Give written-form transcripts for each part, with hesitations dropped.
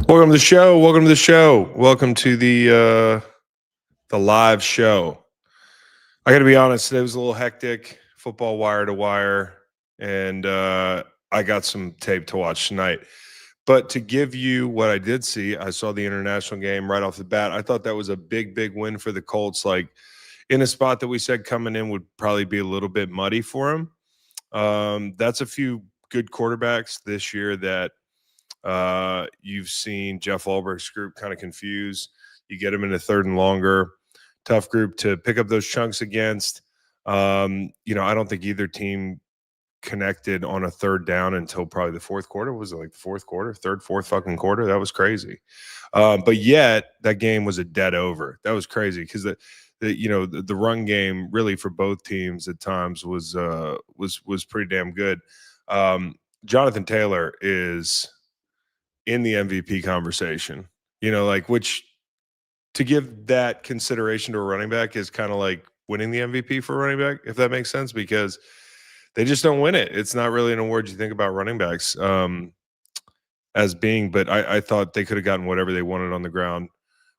Welcome to the show. Welcome to the show. Welcome to the live show. I got to be honest, today was a little hectic, football wire to wire, and I got some tape to watch tonight. But to give you what I did see, I saw the international game right off the bat. I thought that was a big, big win for the Colts. Like in a spot that we said coming in would probably be a little bit muddy for them. That's a few good quarterbacks this year that you've seen Jeff Ulbricht's group kind of confuse. You get them in a third and longer, tough group to pick up those chunks against. I don't think either team connected on a third down until probably the fourth quarter. Was it like the fourth quarter, fourth fucking quarter? That was crazy. But yet that game was a dead over. That was crazy because the run game really for both teams at times was pretty damn good. Jonathan Taylor is in the MVP conversation, which to give that consideration to a running back is kind of like winning the MVP for a running back, if that makes sense, because they just don't win it. It's not really an award you think about running backs as being, but I thought they could have gotten whatever they wanted on the ground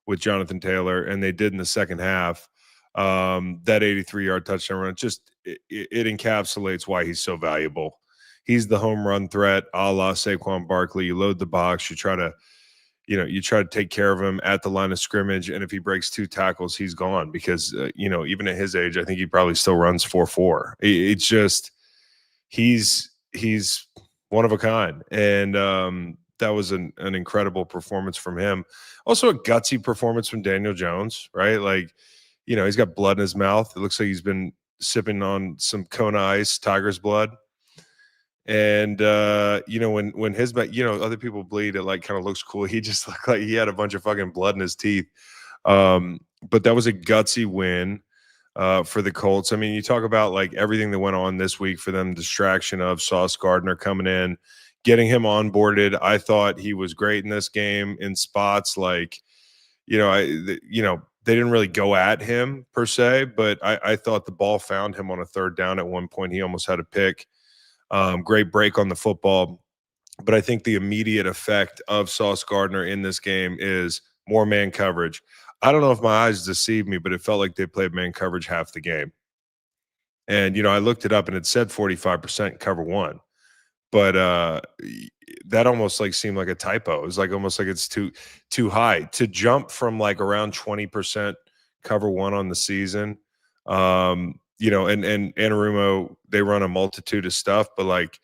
with Jonathan Taylor, and they did in the second half. That 83-yard touchdown run, it encapsulates why he's so valuable. He's the home run threat, a la Saquon Barkley. You load the box, you try to take care of him at the line of scrimmage, and if he breaks two tackles, he's gone because even at his age, I think he probably still runs 4.4. It's just he's one of a kind, and that was an incredible performance from him. Also, a gutsy performance from Daniel Jones, right? Like, he's got blood in his mouth. It looks like he's been sipping on some Kona Ice, tiger's blood. And when his other people bleed, it like kind of looks cool. He just looked like he had a bunch of fucking blood in his teeth. But that was a gutsy win for the Colts. I mean, you talk about like everything that went on this week for them, distraction of Sauce Gardner coming in, getting him onboarded. I thought he was great in this game in spots like, they didn't really go at him per se, but I thought the ball found him on a third down at one point. He almost had a pick. Great break on the football. But I think the immediate effect of Sauce Gardner in this game is more man coverage. I don't know if my eyes deceived me, but it felt like they played man coverage half the game. And, I looked it up and it said 45% cover one. But that almost like seemed like a typo. It was like almost like it's too high. To jump from like around 20% cover one on the season, and Anarumo, they run a multitude of stuff, but like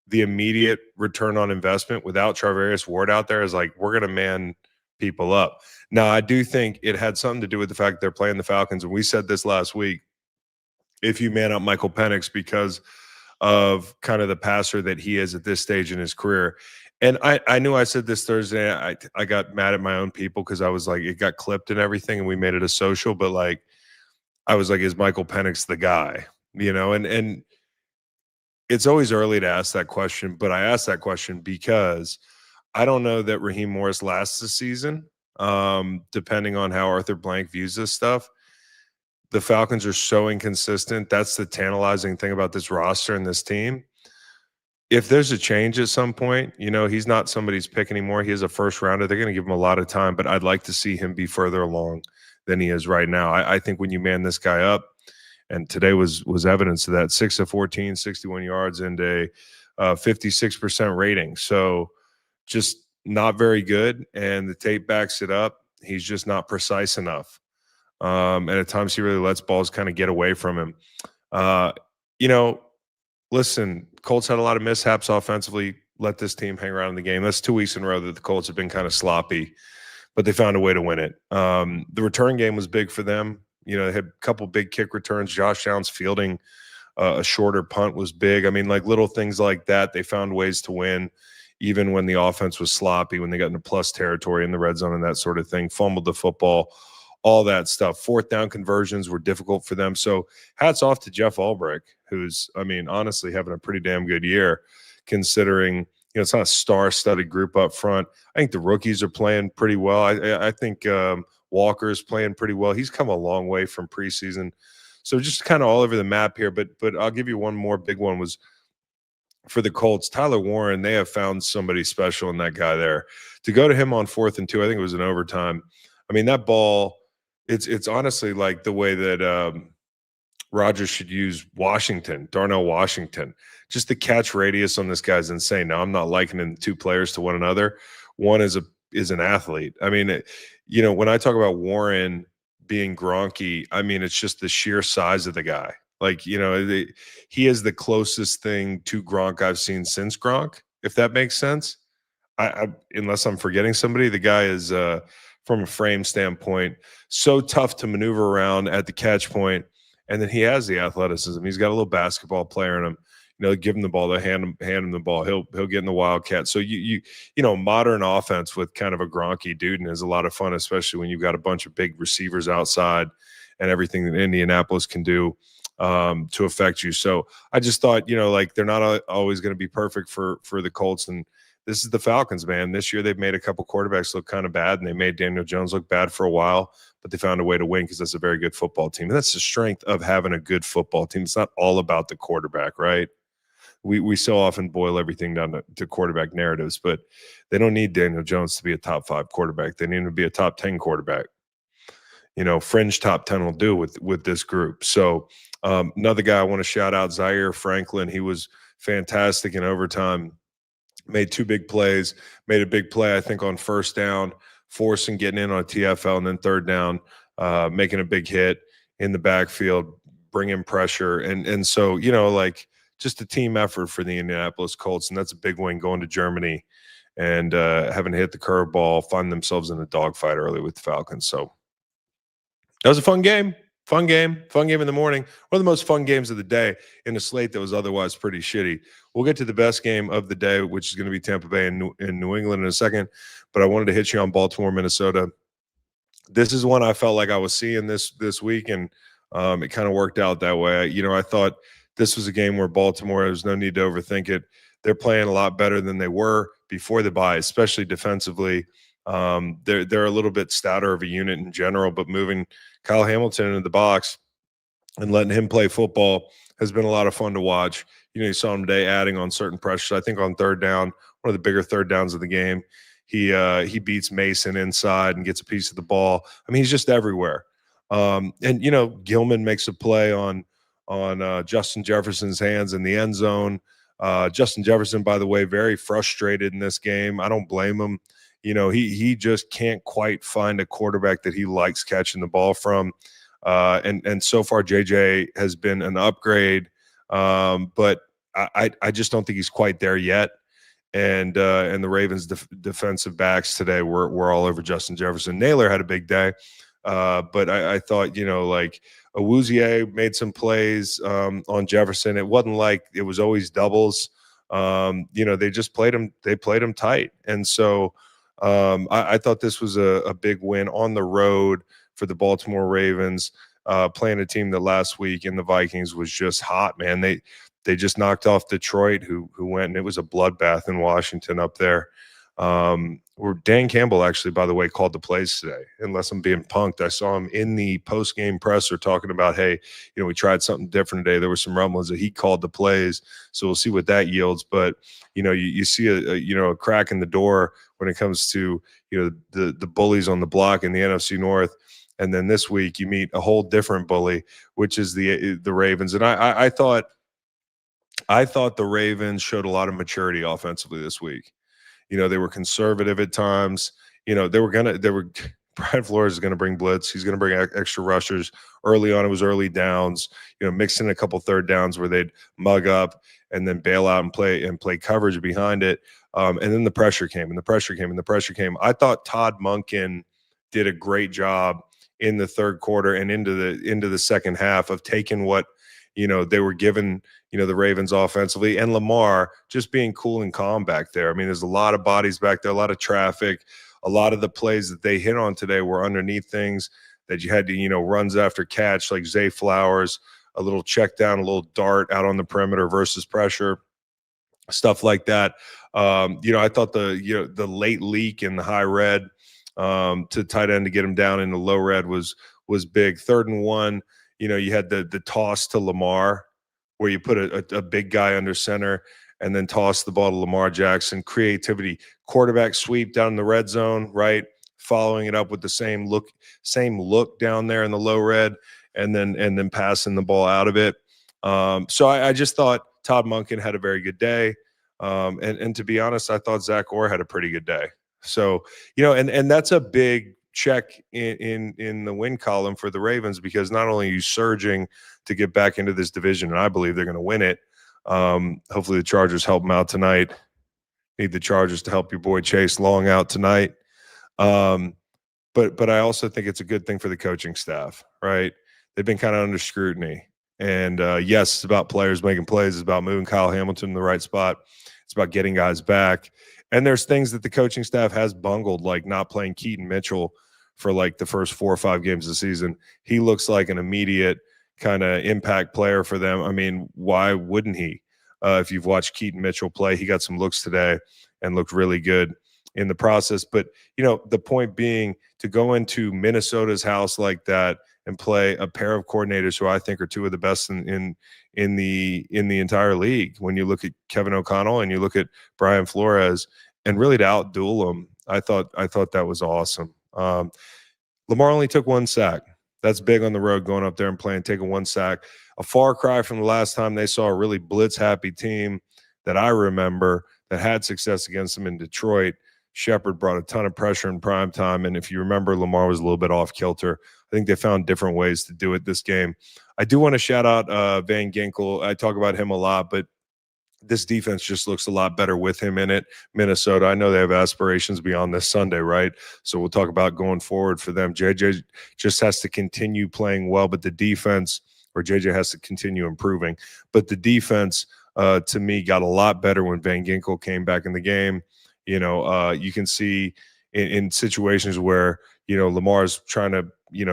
the immediate return on investment without Charvarius Ward out there is like, we're going to man people up. Now, I do think it had something to do with the fact they're playing the Falcons. And we said this last week, if you man up Michael Penix because of kind of the passer that he is at this stage in his career. And I knew I said this Thursday. I got mad at my own people because I was like, it got clipped and everything and we made it a social, but like, I was like, is Michael Penix the guy? And it's always early to ask that question, but I asked that question because I don't know that Raheem Morris lasts the season, depending on how Arthur Blank views this stuff. The Falcons are so inconsistent. That's the tantalizing thing about this roster and this team. If there's a change at some point, he's not somebody's pick anymore. He is a first rounder. They're going to give him a lot of time, but I'd like to see him be further along than he is right now. I think when you man this guy up, and today was evidence of that, 6 of 14, 61 yards and a 56% rating. So just not very good. And the tape backs it up. He's just not precise enough. And at times he really lets balls kind of get away from him. Listen, Colts had a lot of mishaps offensively, let this team hang around in the game. That's 2 weeks in a row that the Colts have been kind of sloppy, but they found a way to win it. The return game was big for them. They had a couple big kick returns. Josh Downs fielding a shorter punt was big. I mean, like little things like that, they found ways to win, even when the offense was sloppy, when they got into plus territory in the red zone and that sort of thing, fumbled the football, all that stuff. Fourth down conversions were difficult for them. So hats off to Jeff Ulbrich, who's, honestly having a pretty damn good year considering, it's not a star-studded group up front. I think the rookies are playing pretty well. I think Walker's playing pretty well. He's come a long way from preseason. So just kind of all over the map here. But I'll give you one more big one was for the Colts, Tyler Warren, they have found somebody special in that guy there. To go to him on 4th and 2, I think it was in overtime. I mean, that ball, it's honestly like the way that Rodgers should use Darnell Washington. Just the catch radius on this guy's insane. Now, I'm not likening two players to one another. One is an athlete. I mean, when I talk about Warren being Gronky, I mean, it's just the sheer size of the guy. Like, he is the closest thing to Gronk I've seen since Gronk, if that makes sense. Unless I'm forgetting somebody, the guy is, from a frame standpoint, so tough to maneuver around at the catch point. And then he has the athleticism. He's got a little basketball player in him. Give him the ball, hand him the ball. He'll get in the Wildcat. So modern offense with kind of a Gronky dude and is a lot of fun, especially when you've got a bunch of big receivers outside and everything that Indianapolis can do to affect you. So I just thought, they're not always going to be perfect for the Colts. And this is the Falcons, man. This year they've made a couple quarterbacks look kind of bad, and they made Daniel Jones look bad for a while, but they found a way to win because that's a very good football team. And that's the strength of having a good football team. It's not all about the quarterback, right? We so often boil everything down to quarterback narratives, but they don't need Daniel Jones to be a top 5 quarterback. They need him to be a top 10 quarterback. Fringe top 10 will do with this group. So another guy I want to shout out, Zaire Franklin. He was fantastic in overtime. Made 2 big plays, made a big play, I think, on first down, forcing getting in on a TFL, and then third down, making a big hit in the backfield, bringing pressure. And so, just a team effort for the Indianapolis Colts. And that's a big win going to Germany and having to hit the curveball, find themselves in a dogfight early with the Falcons. So that was a fun game. Fun game in the morning. One of the most fun games of the day in a slate that was otherwise pretty shitty. We'll get to the best game of the day, which is going to be Tampa Bay and New England in a second. But I wanted to hit you on Baltimore, Minnesota. This is one I felt like I was seeing this week, and it kind of worked out that way. I thought this was a game where Baltimore, there's no need to overthink it. They're playing a lot better than they were before the bye, especially defensively. They're a little bit stouter of a unit in general, but moving Kyle Hamilton into the box and letting him play football has been a lot of fun to watch. You saw him today adding on certain pressures. I think on third down, one of the bigger third downs of the game, he beats Mason inside and gets a piece of the ball. I mean, he's just everywhere. And Gilman makes a play on Justin Jefferson's hands in the end zone. Justin Jefferson, by the way, very frustrated in this game. I don't blame him. He just can't quite find a quarterback that he likes catching the ball from. And so far, JJ has been an upgrade, but I just don't think he's quite there yet. And the Ravens' defensive backs today were all over Justin Jefferson. Naylor had a big day, but I thought, Awuzie made some plays on Jefferson. It wasn't like it was always doubles. They just played him. They played him tight, and so. I thought this was a big win on the road for the Baltimore Ravens, playing a team that last week in the Vikings was just hot, man. They just knocked off Detroit, who went, and it was a bloodbath in Washington up there. Where Dan Campbell actually, by the way, called the plays today. Unless I'm being punked, I saw him in the post-game presser talking about, hey, we tried something different today. There were some rumblings that he called the plays, so we'll see what that yields. But you see a crack in the door when it comes to the bullies on the block in the NFC North. And then this week you meet a whole different bully, which is the Ravens. And I thought the Ravens showed a lot of maturity offensively this week. They were conservative at times. Brian Flores is going to bring blitz. He's going to bring extra rushers. Early on, it was early downs, mixed in a couple third downs where they'd mug up and then bail out and play coverage behind it. And then the pressure came, and the pressure came, and the pressure came. I thought Todd Monken did a great job in the third quarter and into the second half of taking what they were given, the Ravens offensively, and Lamar just being cool and calm back there. I mean, there's a lot of bodies back there, a lot of traffic. A lot of the plays that they hit on today were underneath things that you had to, runs after catch, like Zay Flowers, a little check down, a little dart out on the perimeter versus pressure, stuff like that. I thought the late leak in the high red to tight end to get him down in the low red was big. 3rd and 1, you had the toss to Lamar where you put a big guy under center, and then toss the ball to Lamar Jackson. Creativity, quarterback sweep down in the red zone, right? Following it up with the same look down there in the low red, and then passing the ball out of it. So I just thought Todd Monken had a very good day. And to be honest, I thought Zach Orr had a pretty good day. So, and that's a big check in the win column for the Ravens, because not only are you surging to get back into this division, and I believe they're going to win it. Hopefully the Chargers help them out tonight. Need the Chargers to help your boy Chase Long out tonight. But I also think it's a good thing for the coaching staff, right? They've been kind of under scrutiny. And yes, it's about players making plays. It's about moving Kyle Hamilton in the right spot. It's about getting guys back. And there's things that the coaching staff has bungled, like not playing Keaton Mitchell for like the first 4 or 5 games of the season. He looks like an immediate kind of impact player for them. I mean, why wouldn't he? If you've watched Keaton Mitchell play, he got some looks today and looked really good in the process. But, the point being, to go into Minnesota's house like that and play a pair of coordinators who I think are 2 of the best in the entire league. When you look at Kevin O'Connell and you look at Brian Flores, and really to outduel them, I thought that was awesome. Lamar only took 1 sack. That's big on the road, going up there and playing, taking 1 sack. A far cry from the last time they saw a really blitz-happy team that I remember that had success against them in Detroit. Shepard brought a ton of pressure in prime time, and if you remember, Lamar was a little bit off kilter. I think they found different ways to do it this game. I do want to shout out Van Ginkel. I talk about him a lot, but this defense just looks a lot better with him in it. Minnesota, I know they have aspirations beyond this Sunday, right? So we'll talk about going forward for them. JJ just has to continue playing well, but the defense, or JJ has to continue improving. But the defense, to me, got a lot better when Van Ginkel came back in the game. You can see in situations where, Lamar's trying to,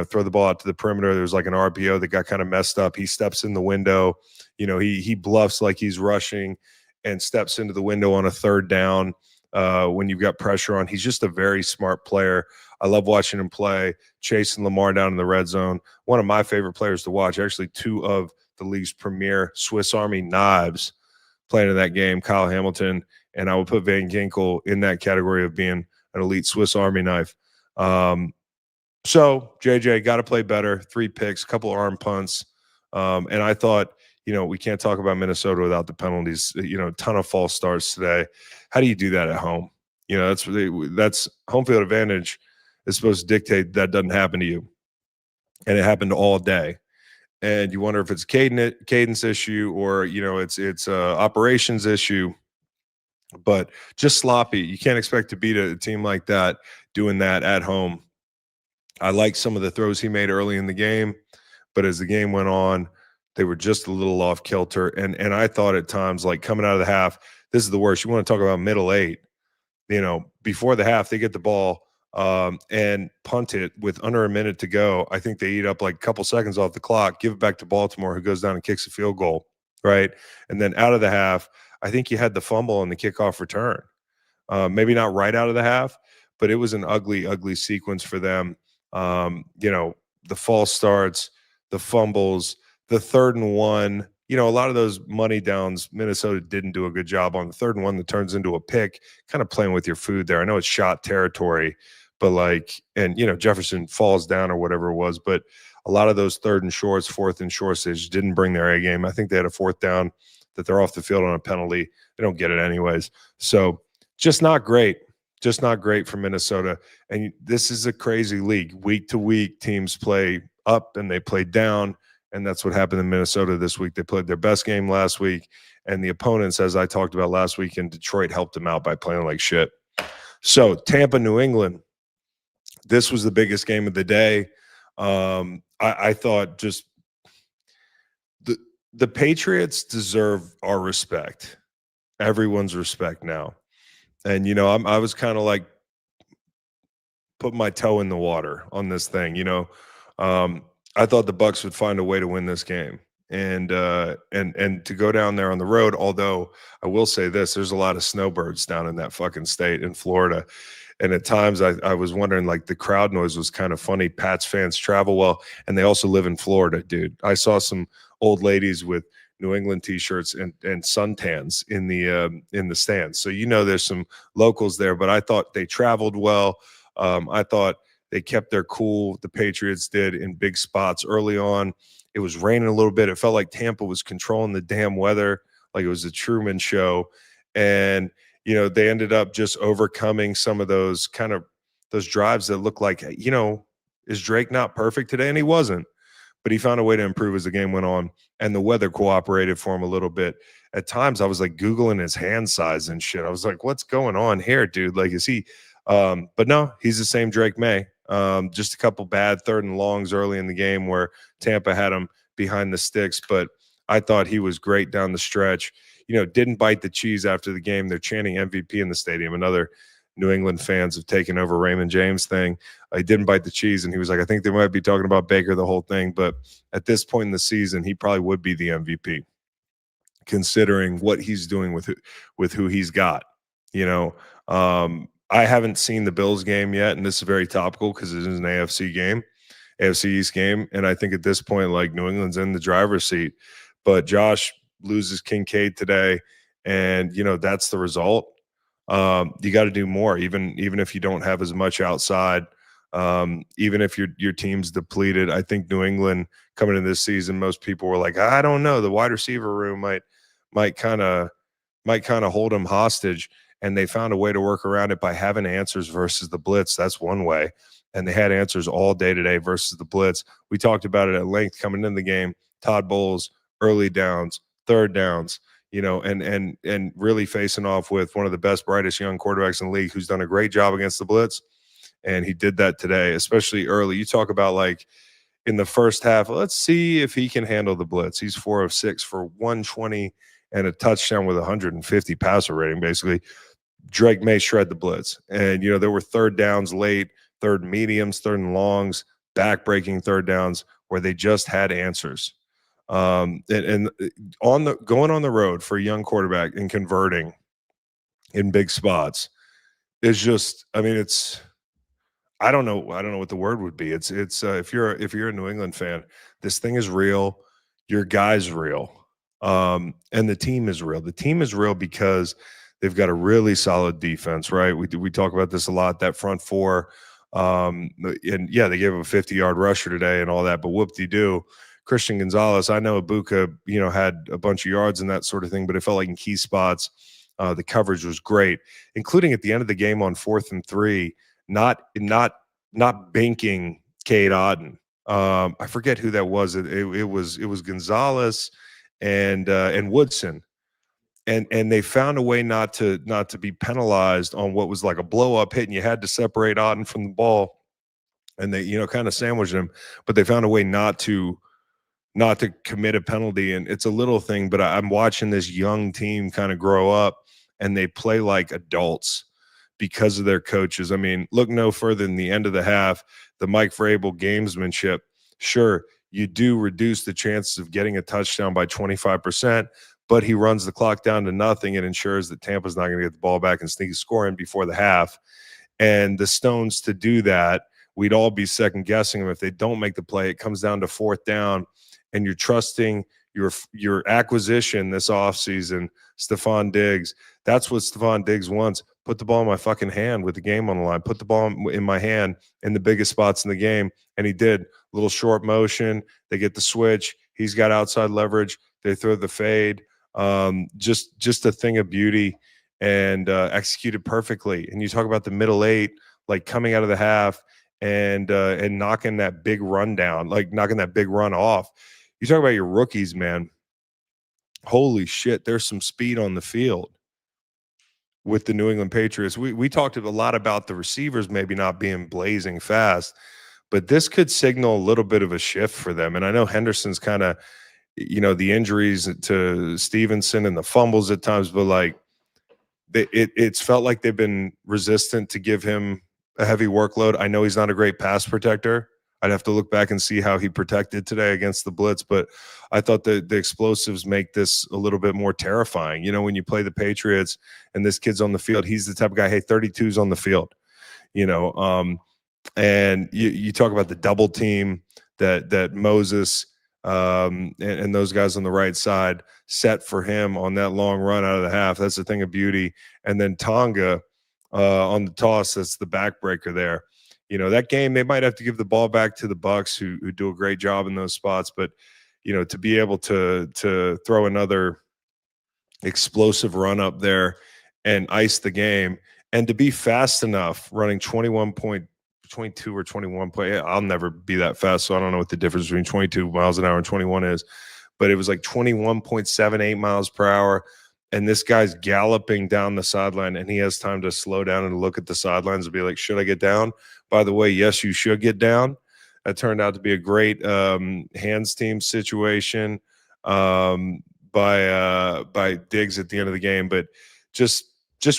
throw the ball out to the perimeter. There's like an RPO that got kind of messed up. He steps in the window. He bluffs like he's rushing and steps into the window on a 3rd down when you've got pressure on. He's just a very smart player. I love watching him play, chasing Lamar down in the red zone. One of my favorite players to watch, actually 2 of the league's premier Swiss Army knives playing in that game, Kyle Hamilton, and I would put Van Ginkel in that category of being an elite Swiss Army knife. So JJ got to play better. 3 picks, a couple arm punts. And I thought, we can't talk about Minnesota without the penalties. A ton of false starts today. How do you do that at home? That's home field advantage is supposed to dictate that doesn't happen to you. And it happened all day. And you wonder if it's a cadence issue or, it's operations issue. But just sloppy. You can't expect to beat a team like that doing that at home. I like some of the throws he made early in the game, but as the game went on, they were just a little off kilter. And I thought at times, like coming out of the half, this is the worst. You want to talk about middle 8. Before the half, they get the ball and punt it with under a minute to go. I think they eat up like a couple seconds off the clock, give it back to Baltimore, who goes down and kicks a field goal, right? And then out of the half, I think you had the fumble on the kickoff return. Maybe not right out of the half, but it was an ugly, ugly sequence for them. The false starts, the fumbles, the 3rd and 1. A lot of those money downs, Minnesota didn't do a good job on. The 3rd and 1 that turns into a pick, kind of playing with your food there. I know it's shot territory, but Jefferson falls down or whatever it was, but a lot of those 3rd and shorts, 4th and shorts, they just didn't bring their A game. I think they had a 4th down that they're off the field on a penalty. They don't get it anyways. So just not great for Minnesota. And this is a crazy league. Week to week, teams play up and they play down. And that's what happened in Minnesota this week. They played their best game last week. And the opponents, as I talked about last week in Detroit, helped them out by playing like shit. So Tampa, New England, this was the biggest game of the day. I thought just the Patriots deserve our respect, everyone's respect now. And, I was kind of like put my toe in the water on this thing. I thought the Bucs would find a way to win this game and to go down there on the road. Although I will say this, there's a lot of snowbirds down in that fucking state in Florida. And at times I was wondering, like, the crowd noise was kind of funny. Pats fans travel well, and they also live in Florida, dude. I saw some old ladies with New England t-shirts and suntans in the stands. So there's some locals there, but I thought they traveled well. I thought they kept their cool. The Patriots did in big spots early on. It was raining a little bit. It felt like Tampa was controlling the damn weather, like it was a Truman Show. And they ended up just overcoming some of those drives that look like, is Drake not perfect today? And he wasn't, but he found a way to improve as the game went on, and the weather cooperated for him a little bit. At times I was like Googling his hand size and shit. I was like, what's going on here, dude? Like, is he, but no, he's the same Drake Maye. Just a couple bad 3rd and longs early in the game where Tampa had him behind the sticks, but I thought he was great down the stretch. Didn't bite the cheese after the game. They're chanting MVP in the stadium. Another New England fans have taken over Raymond James thing. He didn't bite the cheese, and he was like, I think they might be talking about Baker the whole thing. But at this point in the season, he probably would be the MVP, considering what he's doing with who he's got. I haven't seen the Bills game yet, and this is very topical because it is an AFC East game. And I think at this point, like, New England's in the driver's seat. But Josh loses Kincaid today, and that's the result. You got to do more, even if you don't have as much outside. Even if your team's depleted. I think New England coming into this season, most people were like, I don't know, the wide receiver room might kind of hold them hostage, and they found a way to work around it by having answers versus the blitz. That's one way, and they had answers all day today versus the blitz. We talked about it at length coming in the game. Todd Bowles, early downs, 3rd downs, and really facing off with one of the best, brightest young quarterbacks in the league who's done a great job against the blitz. And he did that today, especially early. You talk about, like, in the first half, let's see if he can handle the blitz. He's 4 of 6 for 120 and a touchdown with 150 passer rating, basically. Drake Maye shred the blitz. And, there were 3rd downs late, 3rd mediums, 3rd and longs, back-breaking 3rd downs where they just had answers. And going on the road for a young quarterback and converting in big spots is just, it's, I don't know what the word would be. It's if you're a New England fan, this thing is real. Your guy's real. And the team is real. The team is real because they've got a really solid defense, right? We talk about this a lot, that front four. And yeah, they gave him a 50-yard rusher today and all that, but whoop-de-doo. Christian Gonzalez, I know Ibuka, had a bunch of yards and that sort of thing, but it felt like in key spots, the coverage was great, including at the end of the game on 4th and 3, not banking Cade Otton. I forget who that was. It was Gonzalez and Woodson. And they found a way not to be penalized on what was like a blow-up hit, and you had to separate Otton from the ball, and they kind of sandwiched him, but they found a way not to commit a penalty. And it's a little thing, but I'm watching this young team kind of grow up, and they play like adults because of their coaches. Look no further than the end of the half, the Mike Vrabel gamesmanship. Sure, you do reduce the chances of getting a touchdown by 25%, but he runs the clock down to nothing and ensures that Tampa's not going to get the ball back and sneak a score in before the half. And the stones to do that, we'd all be second guessing them if they don't make the play. It comes down to 4th down, and you're trusting your acquisition this offseason, Stephon Diggs. That's what Stephon Diggs wants. Put the ball in my fucking hand with the game on the line. Put the ball in my hand in the biggest spots in the game. And he did. Little short motion. They get the switch. He's got outside leverage. They throw the fade. Just a thing of beauty, and executed perfectly. And you talk about the middle 8, like coming out of the half and knocking that big run down, like knocking that big run off. You talk about your rookies, man. Holy shit, there's some speed on the field with the New England Patriots. We talked a lot about the receivers maybe not being blazing fast, but this could signal a little bit of a shift for them. And I know Henderson's kind of, the injuries to Stevenson and the fumbles at times, but like it's felt like they've been resistant to give him a heavy workload. I know he's not a great pass protector. I'd have to look back and see how he protected today against the blitz, but I thought the explosives make this a little bit more terrifying. When you play the Patriots and this kid's on the field, he's the type of guy, hey, 32's on the field, and you talk about the double team that Moses and those guys on the right side set for him on that long run out of the half. That's a thing of beauty. And then Tonga on the toss, that's the backbreaker there. That game, they might have to give the ball back to the Bucs, who do a great job in those spots. But, to be able to throw another explosive run up there and ice the game, and to be fast enough running 21.22 or 21 point. I'll never be that fast, so I don't know what the difference between 22 miles an hour and 21 is, but it was like 21.78 miles per hour. And this guy's galloping down the sideline, and he has time to slow down and look at the sidelines and be like, should I get down? By the way, yes, you should get down. That turned out to be a great hands team situation by Diggs at the end of the game. But just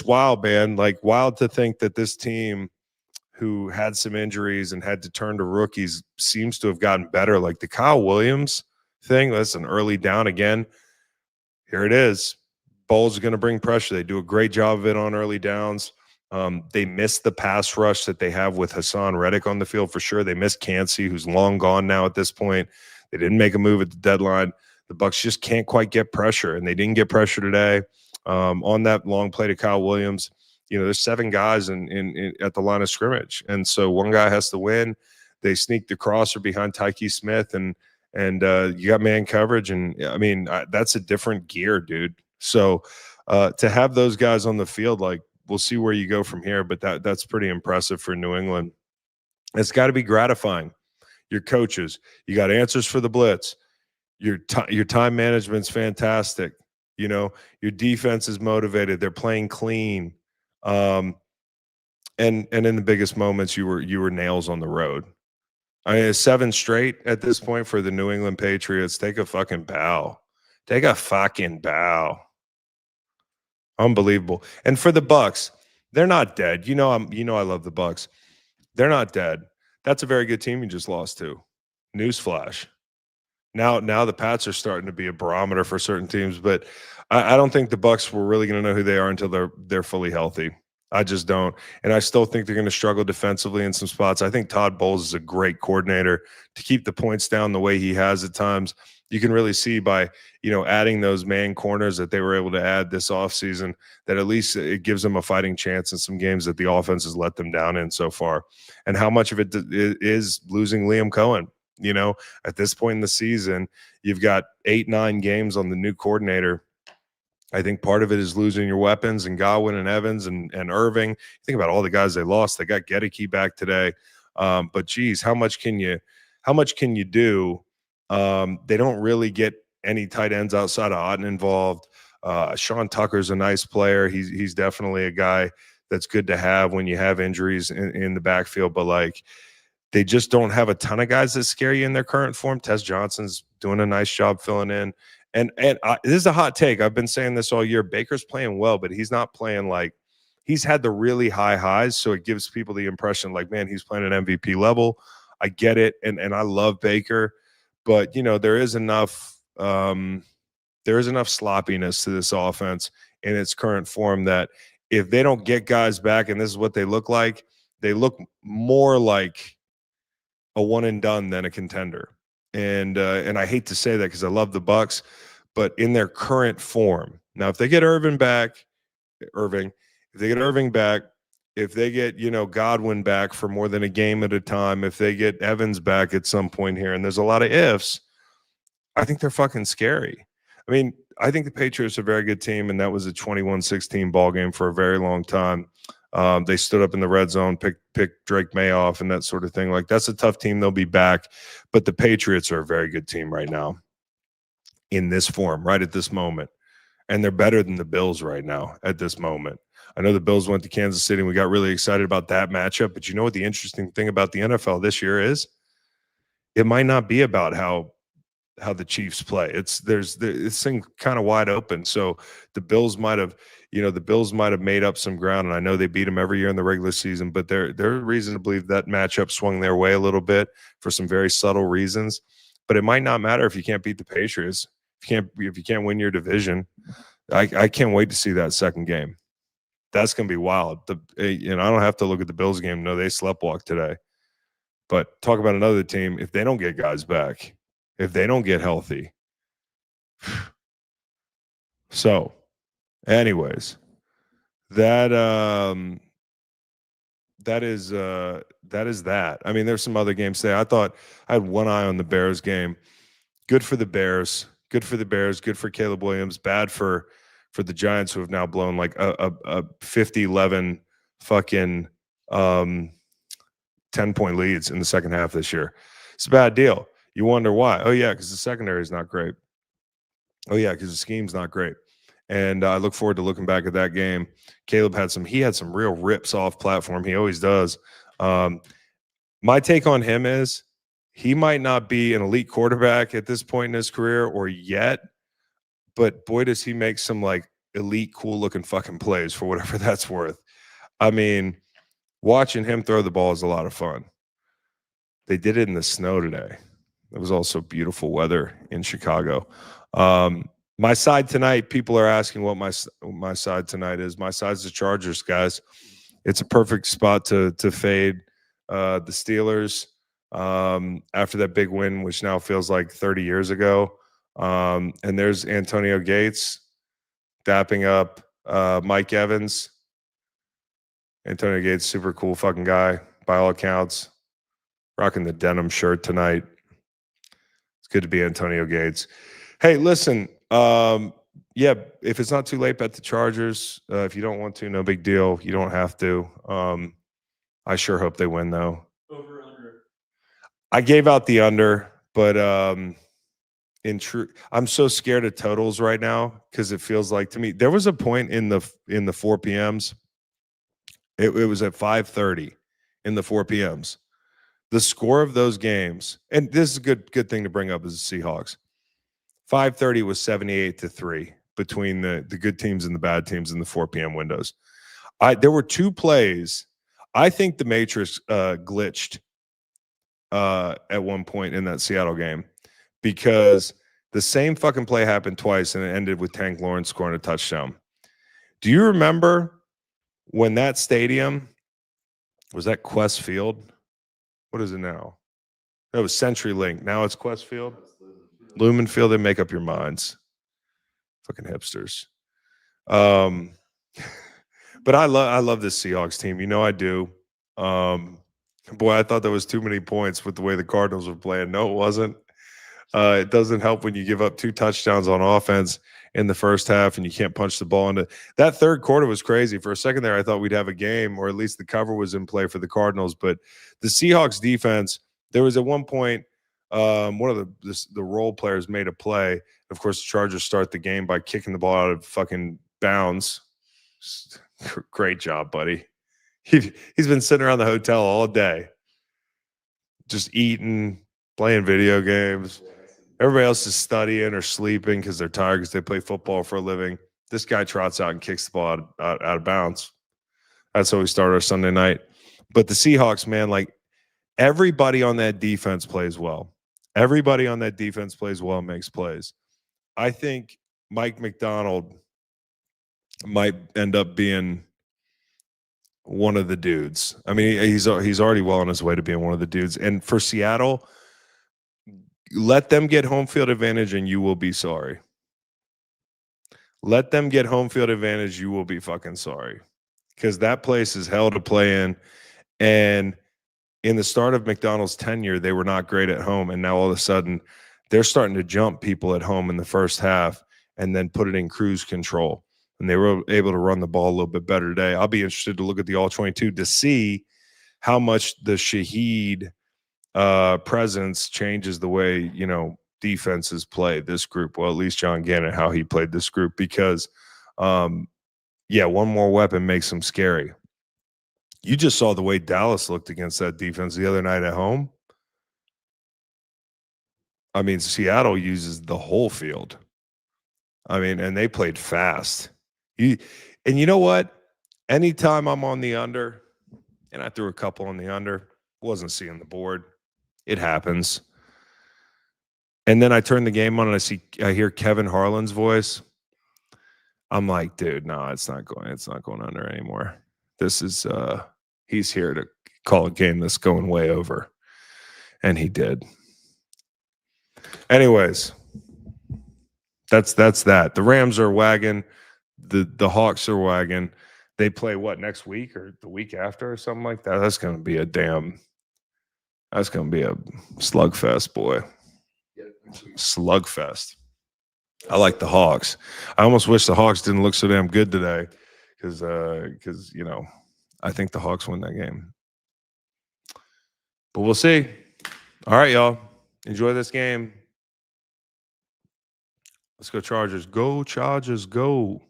wild, man. Like, wild to think that this team, who had some injuries and had to turn to rookies, seems to have gotten better. Like the Kyle Williams thing, that's an early down again. Here it is. Bowles is going to bring pressure. They do a great job of it on early downs. They missed the pass rush that they have with Hassan Reddick on the field for sure. They missed Cansey, who's long gone now at this point. They didn't make a move at the deadline. The Bucs just can't quite get pressure, and they didn't get pressure today on that long play to Kyle Williams. There's 7 guys in at the line of scrimmage, and so one guy has to win. They sneak the crosser behind Tyke Smith, and you got man coverage, and I mean that's a different gear, dude. So to have those guys on the field, like, we'll see where you go from here, but that's pretty impressive for New England. It's got to be gratifying. Your coaches, you got answers for the blitz. Your time management's fantastic. Your defense is motivated. They're playing clean. And in the biggest moments, you were nails on the road. I mean, 7 straight at this point for the New England Patriots. Take a fucking bow. Take a fucking bow. Unbelievable. And for the Bucs, they're not dead. I love the Bucs. They're not dead. That's a very good team you just lost to. Newsflash. Now the Pats are starting to be a barometer for certain teams, but I don't think the Bucs were really going to know who they are until they're fully healthy. I just don't. And I still think they're going to struggle defensively in some spots. I think Todd Bowles is a great coordinator to keep the points down the way he has at times. You can really see by, adding those man corners that they were able to add this offseason, that at least it gives them a fighting chance in some games that the offense has let them down in so far. And how much of it is losing Liam Cohen? At this point in the season, you've got 8-9 games on the new coordinator. I think part of it is losing your weapons and Godwin and Evans and Irving. Think about all the guys they lost. They got Gedeke back today. But geez, how much can you do? They don't really get any tight ends outside of Otten involved. Sean Tucker's a nice player. He's definitely a guy that's good to have when you have injuries in the backfield. But like, they just don't have a ton of guys that scare you in their current form. Tez Johnson's doing a nice job filling in. And this is a hot take. I've been saying this all year. Baker's playing well, but he's not playing like he's had the really high highs. So it gives people the impression like, man, he's playing an MVP level. I get it. And I love Baker, but there is enough sloppiness to this offense in its current form that if they don't get guys back, and this is what they look like, they look more like a one and done than a contender. And I hate to say that because I love the Bucs, but in their current form. Now, if they get Irving back, if they get Godwin back for more than a game at a time, if they get Evans back at some point here, and there's a lot of ifs, I think they're fucking scary. I mean, I think the Patriots are a very good team, and that was a 21-16 ball game for a very long time. They stood up in the red zone, picked Drake Maye off and that sort of thing. Like, that's a tough team. They'll be back. But the Patriots are a very good team right now in this form, right at this moment. And they're better than the Bills right now at this moment. I know the Bills went to Kansas City and we got really excited about that matchup. But you know what the interesting thing about the NFL this year is? It might not be about how the Chiefs play. It's this thing kind of wide open. So the Bills might have made up some ground, and I know they beat them every year in the regular season, but there's reason to believe that matchup swung their way a little bit for some very subtle reasons. But it might not matter if you can't beat the Patriots, if you can't win your division. I can't wait to see that second game. That's going to be wild. I don't have to look at the Bills game. No, they sleptwalked today. But talk about another team. If they don't get guys back, if they don't get healthy. So, anyways, that is that. I mean, there's some other games today. I thought I had one eye on the Bears game. Good for the Bears. Good for the Bears. Good for Caleb Williams. Bad for the Giants, who have now blown like a 50-11 fucking 10-point leads in the second half this year. It's a bad deal. You wonder why. Oh, yeah, because the secondary is not great. Oh, yeah, because the scheme's not great. And I look forward to looking back at that game. Caleb had some real rips off platform. He always does. My take on him is he might not be an elite quarterback at this point in his career or yet, but boy, does he make some like elite, cool looking fucking plays for whatever that's worth. I mean, watching him throw the ball is a lot of fun. They did it in the snow today. It was also beautiful weather in Chicago. My side tonight, people are asking what my side tonight is. My side's the Chargers, guys. It's a perfect spot to fade the Steelers after that big win, which now feels like 30 years ago. And there's Antonio Gates dapping up Mike Evans. Antonio Gates, super cool fucking guy by all accounts. Rocking the denim shirt tonight. It's good to be Antonio Gates. Hey, listen, yeah, if it's not too late, bet the Chargers. If you don't want to, no big deal. You don't have to. I sure hope they win, though. Over, under. I gave out the under, but in true, I'm so scared of totals right now because it feels like to me there was a point in the 4 p.m.s. It was at 5:30 in the 4 p.m.s. The score of those games, and this is a good thing to bring up, is the Seahawks. 5:30 was 78-3 between the good teams and the bad teams in the 4 p.m. windows. There were two plays. I think the Matrix glitched at one point in that Seattle game because the same fucking play happened twice and it ended with Tank Lawrence scoring a touchdown. Do you remember when that stadium was that Quest Field? What is it now? That was CenturyLink. Now it's Quest Field. Lumen Field. They make up your minds. Fucking hipsters. But I love this Seahawks team. You know I do. Boy, I thought there was too many points with the way the Cardinals were playing. No, it wasn't. It doesn't help when you give up 2 touchdowns on offense in the first half and you can't punch the ball into. That third quarter was crazy. For a second there, I thought we'd have a game, or at least the cover was in play for the Cardinals. But the Seahawks defense, there was at one point one of the role players made a play. Of course, the Chargers start the game by kicking the ball out of fucking bounds. Great job, buddy. He's been sitting around the hotel all day, just eating, playing video games. Everybody else is studying or sleeping because they're tired because they play football for a living. This guy trots out and kicks the ball out of bounds. That's how we start our Sunday night. But the Seahawks, man, like everybody on that defense plays well. Everybody on that defense plays well and makes plays. I think Mike McDonald might end up being one of the dudes. I mean, he's already well on his way to being one of the dudes. And for Seattle, let them get home field advantage and you will be sorry. Let them get home field advantage, you will be fucking sorry. Because that place is hell to play in. And in the start of McDonald's tenure, they were not great at home. And now all of a sudden, they're starting to jump people at home in the first half and then put it in cruise control. And they were able to run the ball a little bit better today. I'll be interested to look at the All-22 to see how much the Shaheed presence changes the way, defenses play this group. Well, at least John Gannon, how he played this group, because, one more weapon makes them scary. You just saw the way Dallas looked against that defense the other night at home. I mean, Seattle uses the whole field. I mean, and they played fast. And you know what? Anytime I'm on the under, and I threw a couple on the under, wasn't seeing the board. It happens. And then I turn the game on and I hear Kevin Harlan's voice. I'm like, dude, no, it's not going under anymore. This is he's here to call a game that's going way over. And he did. Anyways, that's that. The Rams are wagging. The Hawks are wagging. They play what next week or the week after or something like that. That's going to be a slugfest, boy. Slugfest. I like the Hawks. I almost wish the Hawks didn't look so damn good today because I think the Hawks win that game. But we'll see. All right, y'all. Enjoy this game. Let's go Chargers. Go Chargers, go.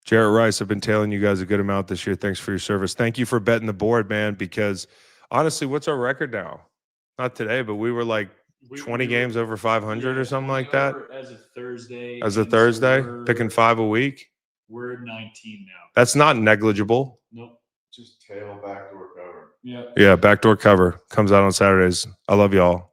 Jarrett Rice, I've been tailing you guys a good amount this year. Thanks for your service. Thank you for betting the board, man, because honestly, what's our record now? Not today, but we were like 20 games over 500 or something like that. As of Thursday. So picking 5 a week. We're at 19 now. That's not negligible. Nope. Just tail backdoor cover. Yeah. Yeah, backdoor cover comes out on Saturdays. I love y'all.